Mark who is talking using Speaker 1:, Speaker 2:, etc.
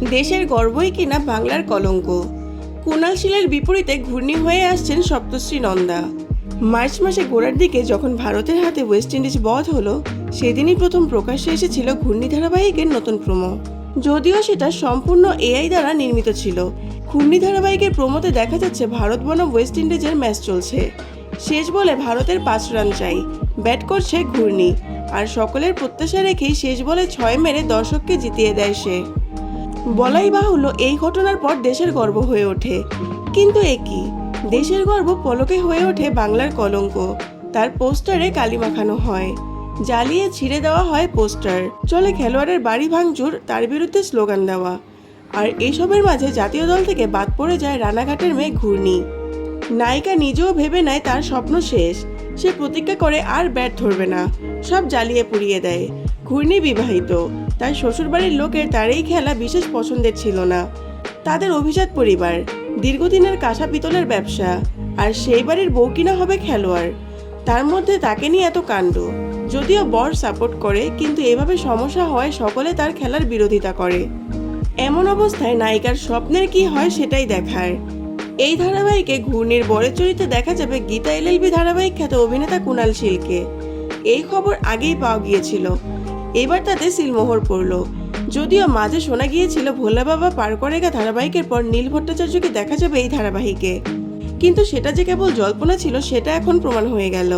Speaker 1: দেশের গর্বই কিনা বাংলার কলঙ্ক। কুণাল শীলের বিপরীতে ঘূর্ণি হয়ে আসছেন সপ্তশ্রী নন্দা। মার্চ মাসে গোড়ার দিকে যখন ভারতের হাতে ওয়েস্ট ইন্ডিজ বধ হলো, সেদিনই প্রথম প্রকাশ্যে এসেছিল ঘূর্ণি ধারাবাহিকের নতুন প্রোমো। যদিও সেটা সম্পূর্ণ এআই দ্বারা নির্মিত ছিল। ঘূর্ণি ধারাবাহিকের প্রোমোতে দেখা যাচ্ছে ভারত বনাম ওয়েস্ট ইন্ডিজের ম্যাচ চলছে। শেষ বলে ভারতের 5 রান চাই, ব্যাট করছে ঘূর্ণি, আর সকলের প্রত্যাশা রেখেই শেষ বলে 6 মেরে দর্শককে জিতিয়ে দেয় সে। বলাই বাহুল্য, এই ঘটনার পর দেশের গর্ব হয়ে ওঠে। কিন্তু একই দেশের গর্ব পলকে হয়ে ওঠে বাংলার কলঙ্ক। তার পোস্টারে কালি মাখানো হয়, জ্বালিয়ে ছিঁড়ে দেওয়া হয় পোস্টার, চলে খেলোয়াড়ের বাড়ি ভাঙচুর, তার বিরুদ্ধে স্লোগান দেওয়া। আর এসবের মাঝে জাতীয় দল থেকে বাদ পড়ে যায় রানাঘাটের মেয়ে ঘূর্ণি। নায়িকা নিজেও ভেবে নেয় তার স্বপ্ন শেষ। সে প্রতিজ্ঞা করে আর ব্যাট ধরবে না, সব জ্বালিয়ে পুড়িয়ে দেয়। ঘূর্ণি বিবাহিত, তার শ্বশুরবাড়ির লোকের তার এই খেলা বিশেষ পছন্দের ছিল না। তাদের অভিজাত পরিবার, দীর্ঘদিনের কাঁসা পিতলের ব্যবসা, আর সেই বাড়ির বউ কিনা হবে খেলোয়াড়। তার মধ্যে তাকে নিয়ে এত কাণ্ড। যদিও বর সাপোর্ট করে, কিন্তু এভাবে সমস্যা হয় সকলে তার খেলার বিরোধিতা করে। এমন অবস্থায় নায়িকার স্বপ্নের কি হয় সেটাই দেখার। এই ধারাবাহিকে ঘূর্ণির বরের চরিত্রে দেখা যাবে গীতা এলএলবি ধারাবাহিক খ্যাত অভিনেতা কুণাল শীলকে। এই খবর আগেই পাওয়া গিয়েছিল, এবার তাতে সিলমোহর পড়ল। যদিও মাঝে শোনা গিয়েছিল ভোলা বাবা পার করেগা ধারাবাহিকের পর নীল ভট্টাচার্যকে দেখা যাবে এই ধারাবাহিকে, কিন্তু সেটা যে কেবল জল্পনা ছিল সেটা এখন প্রমাণ হয়ে গেল।